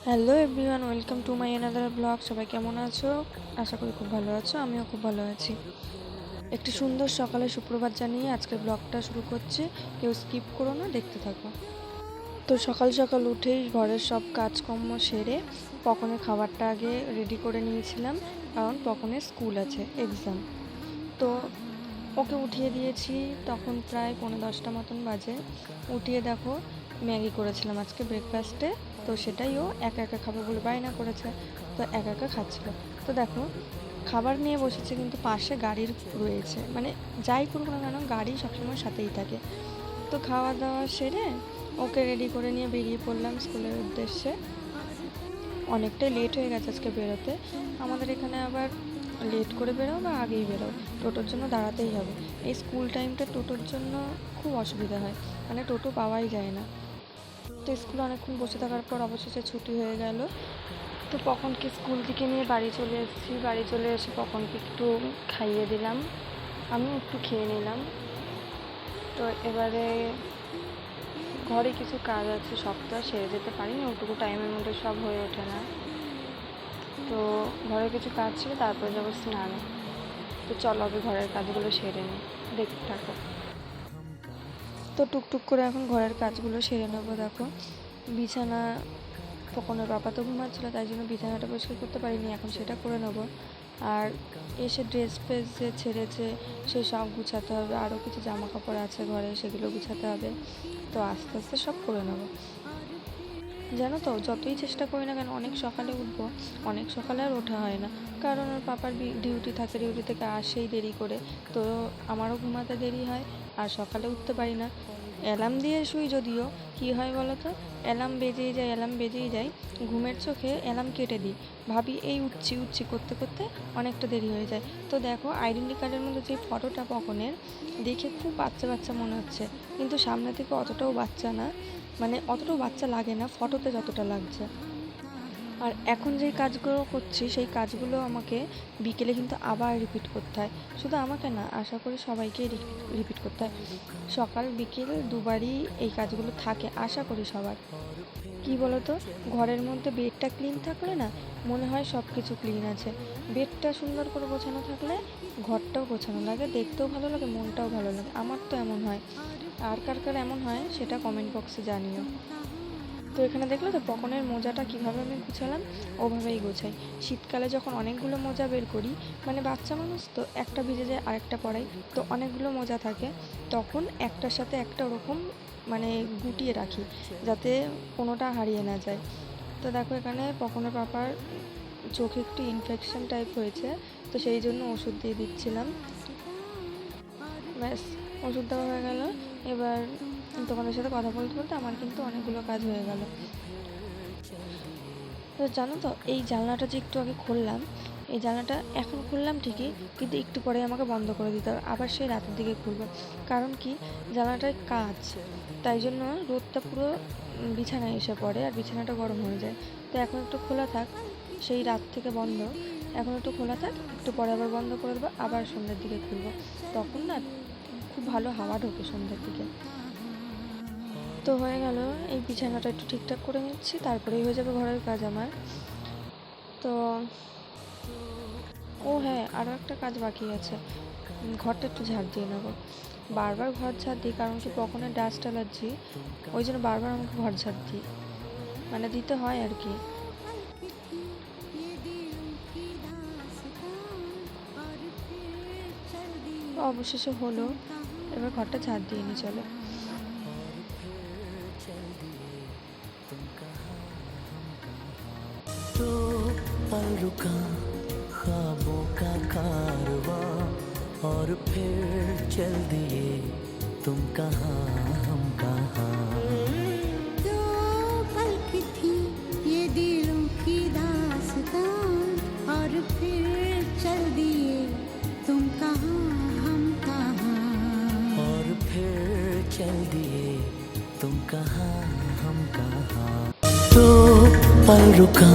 Hello everyone, welcome to my another blog. সবাই কেমন আছো? আশা করি খুব ভালো আছো। আমিও খুব ভালো আছি। একটি সুন্দর সকালে সুপ্রভাত জানিয়ে আজকের ব্লগটা শুরু করছি। কেউ স্কিপ করো না, দেখতে থাকো। তো সকাল সকাল উঠেই ঘরের সব কাজকর্ম সেরে পকনের খাবারটা আগে রেডি করে নিয়েছিলাম, কারণ পকনের স্কুল আছে, এক্সাম। তো ওকে উঠিয়ে দিয়েছি, তখন প্রায় 9:45 মতন বাজে। উঠিয়ে দেখো ম্যাগি করেছিলাম আজকে ব্রেকফাস্টে। তো সেটাই ও একা একা খাবে বলে বায়না করেছে, তো একা একা খাচ্ছিল। তো দেখো খাবার নিয়ে বসেছে, কিন্তু পাশে গাড়ির রয়েছে, মানে যাই করুক না কেন গাড়ি সবসময় সাথেই থাকে। তো খাওয়া দাওয়া সেরে ওকে রেডি করে নিয়ে বেরিয়ে পড়লাম স্কুলের উদ্দেশ্যে। অনেকটাই লেট হয়ে গেছে আজকে বেরোতে। আমাদের এখানে আবার লেট করে বেরো বা আগেই বেরো, টোটোর জন্য দাঁড়াতেই হবে। এই স্কুল টাইমটা টোটোর জন্য খুব অসুবিধা হয়, মানে টোটো পাওয়াই যায় না। তো স্কুলে অনেকক্ষণ বসে থাকার পর অবশেষে ছুটি হয়ে গেল। তো পকনকে স্কুল থেকে নিয়ে বাড়ি চলে এসেছি। বাড়ি চলে এসে পকনকে একটু খাইয়ে দিলাম, আমি একটু খেয়ে নিলাম। তো এবারে ঘরে কিছু কাজ আছে, সব তো আর সেরে যেতে পারি না, ওটুকু টাইমের মধ্যে সব হয়ে ওঠে না। তো ঘরে কিছু কাজ ছিল, তারপরে যাবো স্নানে। তো চলো আগে ঘরের কাজগুলো সেরে নিই, দেখতে থাকো। তো টুকটুক করে এখন ঘরের কাজগুলো সেরে নেবো। দেখো বিছানা, পকনের বাবা তো ঘুমাচ্ছিলো, তাই জন্য বিছানাটা পরিষ্কার করতে পারিনি, এখন সেটা করে নেবো। আর এসে ড্রেস ফ্রেস যে ছেড়েছে সে সব গুছাতে হবে, আরও কিছু জামা কাপড় আছে ঘরে, সেগুলো গুছাতে হবে। তো আস্তে আস্তে সব করে নেবো। জানো তো, যতই চেষ্টা করি না কেন অনেক সকালে উঠবো, অনেক সকালে আর ওঠা হয় না, কারণ ওর পাপার ডিউটি থাকে, ডিউটি থেকে আসেই দেরি করে। তো আমারও ঘুমাতে দেরি হয়, আর সকালে উঠতে পারি না। অ্যালার্ম দিয়ে শুই, যদিও কী হয় বলো তো, অ্যালার্ম বেজেই যায়, ঘুমের চোখে অ্যালার্ম কেটে দিই, ভাবি এই উঠছি উঠছি করতে করতে অনেকটা দেরি হয়ে যায়। তো দেখো আইডেন্টি কার্ডের মধ্যে যে ফটোটা পকনের, দেখে খুব বাচ্চা বাচ্চা মনে হচ্ছে, কিন্তু সামনে থেকে অতটাও বাচ্চা না, মানে অতটাও বাচ্চা লাগে না ফটোতে যতটা লাগছে। আর এখন যেই কাজগুলো করছি সেই কাজগুলো আমাকে বিকেলে কিন্তু আবার রিপিট করতে হয়। শুধু আমাকে না, আশা করি সবাইকেই রিপিট করতে হয়। সকাল বিকেল দুবারই এই কাজগুলো থাকে, আশা করি সবার। কি বলতো, ঘরের মধ্যে বেডটা ক্লিন থাকলে না মনে হয় সব কিছু ক্লিন আছে। বেডটা সুন্দর করে গোছানো থাকলে ঘরটাও গোছানো লাগে, দেখতেও ভালো লাগে, মনটাও ভালো লাগে। আমার তো এমন হয়, আর কার কার এমন হয় সেটা কমেন্ট বক্সে জানিও। তো এখানে দেখলো তো পকনের মোজাটা কিভাবে আমি গুছালাম, ওভাবেই গোছাই। শীতকালে যখন অনেকগুলো মোজা বের করি, মানে বাচ্চা মানুষ তো একটা ভিজে যায় আরেকটা পরাই, তো অনেকগুলো মোজা থাকে, তখন একটার সাথে একটা ওরকম মানে গুটিয়ে রাখি, যাতে কোনোটা হারিয়ে না যায়। তো দেখো এখানে পকনের পাপার চোখে একটু ইনফেকশন টাইপ হয়েছে, তো সেই জন্য ওষুধ দিয়ে দিচ্ছিলাম। ব্যাস, ওষুধ দেওয়া হয়ে গেল। এবার তোমাদের সাথে কথা বলতে বলতে আমার কিন্তু অনেকগুলো কাজ হয়ে গেল। তো জানো তো, এই জানলাটা যে একটু আগে খুললাম, এই জানলাটা এখন খুললাম ঠিকই, কিন্তু একটু পরে আমাকে বন্ধ করে দিতে হবে, আবার সেই রাতের দিকে খুলবো। কারণ কি, জানলাটায় কাজ, তাই জন্য রোদটা পুরো বিছানায় এসে পড়ে আর বিছানাটা গরম হয়ে যায়। তো এখন একটু খোলা থাক, সেই রাত থেকে বন্ধ, এখন একটু খোলা থাক, একটু পরে আবার বন্ধ করে দেবো, আবার সন্ধ্যের দিকে খুলবো। তখন না খুব ভালো হাওয়া ঢোকে সন্ধ্যের দিকে। তো হয়ে গেল, এই বিছানাটা একটু ঠিকঠাক করে নিচ্ছি, তারপরেই হয়ে যাবে ঘরের কাজ আমার। তো ও হ্যাঁ, আরও একটা কাজ বাকি আছে, ঘরটা একটু ঝাড় দিয়ে নেবো। বারবার ঘর ঝাড় দিই, কারণ কি পকনের ডাস্ট অ্যালার্জি, ওই জন্য বারবার আমাকে ঘর ঝাড় দিই, মানে দিতে হয় আর কি। অবশেষে হলো, এবার ঘরটা ঝাড় দিয়ে নি চলো। तो पल रुका ख्वाबों का कारवां और फिर चल दिए तुम कहाँ हम कहाँ। दो पलक थी ये दिलों की दास्तां और फिर चल दिए तुम कहाँ हम कहाँ। और फिर चल दिए तुम कहाँ हम कहाँ। तो पल रुका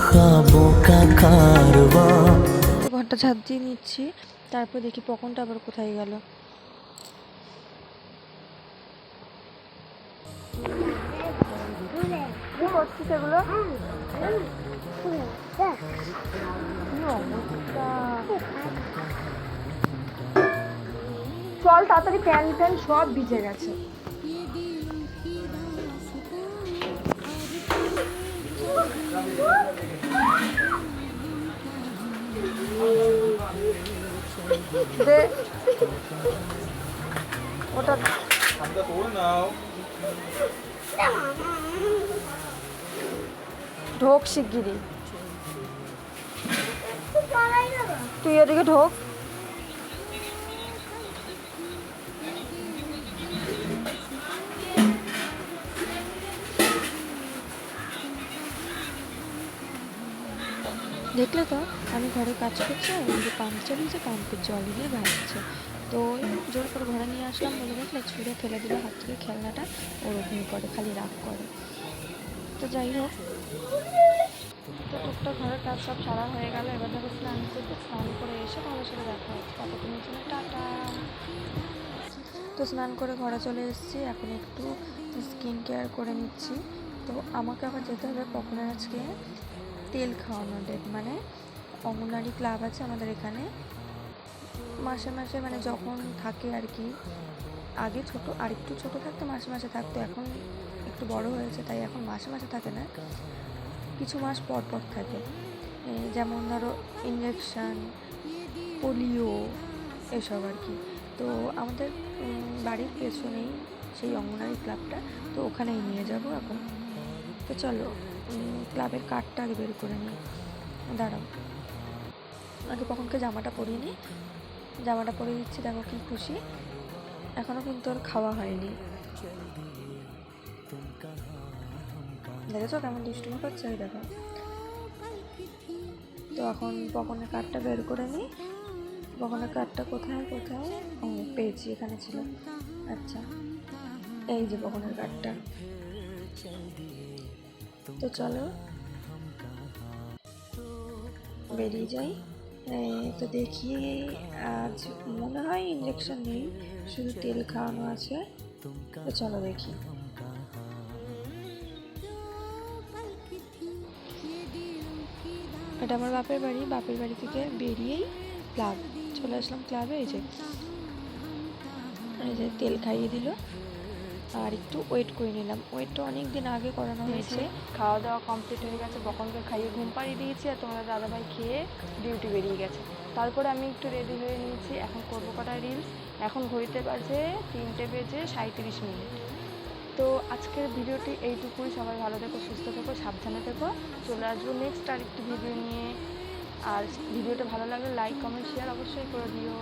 ख्वाबों का कारवां। ঘরটা ঝাড় দিয়ে নিচ্ছি, তারপর দেখি পকনটা আবার কোথায় গেল। করছিস এগুলো? কি অবস্থা! চল তাড়াতাড়ি, প্যান ফ্যান সব ভিজে গেছে। ये दिलों की दास्तां দে ওটা, ঢোক শিগগিরি, তুই ওদিকে ঢোক। দেখলে তো আমি ঘরে কাজ করছি, আর ওই যে পাম্প চালিয়েছে, পাম্পের জল দিয়ে ভাসছে। তো জোর করে ঘরে নিয়ে আসলাম বলে দেখলে ছুঁড়ে ফেলে দিল হাত থেকে খেলনাটা, ওরকমই করে, খালি রাগ করে। তো যাই হোক, তো টুকটাক ঘরের কাজ সব সারা হয়ে গেল। এবার ধরো স্নান করতে, স্নান করে এসে তোমাদের সাথে দেখা হচ্ছে। ততক্ষণের জন্য টাটা। তো স্নান করে ঘরে চলে এসেছি, এখন একটু স্কিন কেয়ার করে নিচ্ছি। তো আমাকে আবার যেতে হবে কখনো আজকে তেল খাওয়ানো ডেট, মানে অঙ্গনারী ক্লাব আছে আমাদের এখানে, মাসে মাসে মানে যখন থাকে আর কি। আগে ছোট, আর একটু ছোটো থাকতে মাসে মাসে থাকতো, এখন একটু বড় হয়েছে তাই এখন মাসে মাসে থাকে না, কিছু মাস পর পর থাকে। যেমন ধরো ইঞ্জেকশান, পোলিও, এসব আর কি। তো আমাদের বাড়ির পেছনেই সেই অঙ্গনারী ক্লাবটা, তো ওখানেই নিয়ে যাব এখন। তো চলো ক্লাবের কার্ডটা আগে বের করে নিই। দাঁড়াও, আগে কখনকে জামাটা পরিয়ে নিই। জামাটা পরিয়ে দিচ্ছি, দেখো কি খুশি। এখনও কিন্তু আর খাওয়া হয়নি, দেখেছো কেমন দুষ্টুমি করছে, ওই দেখো। তো এখন পকনের কার্ডটা বের করে নিই। পকনের কার্ডটা কোথায় কোথায়, ও পেয়েছি, এখানে ছিল। আচ্ছা, এই যে পকনের কার্ডটা। তো চলো বেরিয়ে যাই। তো দেখি, আজ মনে হয় ইঞ্জেকশন নেই, শুধু তেল খাওয়ানো আছে। তো চলো দেখি। এটা আমার বাপের বাড়ি, বাপের বাড়ি থেকে বেরিয়েই ক্লাব চলে আসলাম। ক্লাবে এই যে তেল খাইয়ে দিল, আর একটু ওয়েট করে নিলাম। ওয়েটটা অনেক দিন আগে করানো হয়েছে। খাওয়া দাওয়া কমপ্লিট হয়ে গেছে, বকনকে খাইয়ে ঘুম পাড়িয়ে দিয়েছি, আর তোমাদের দাদাভাই খেয়ে ডিউটি বেরিয়ে গেছে। তারপরে আমি একটু রেডি হয়ে নিয়েছি, এখন করবো কটা রিলস। এখন ঘড়িতে বাজে 3:37। তো আজকের ভিডিওটি এইটুকুই। সবাই ভালো থেকো, সুস্থ থেকো, সাবধানে থেকো। চলে আসবো নেক্সট আরেকটি ভিডিও নিয়ে। আর ভিডিওটা ভালো লাগলে লাইক, কমেন্ট, শেয়ার অবশ্যই করে দিও।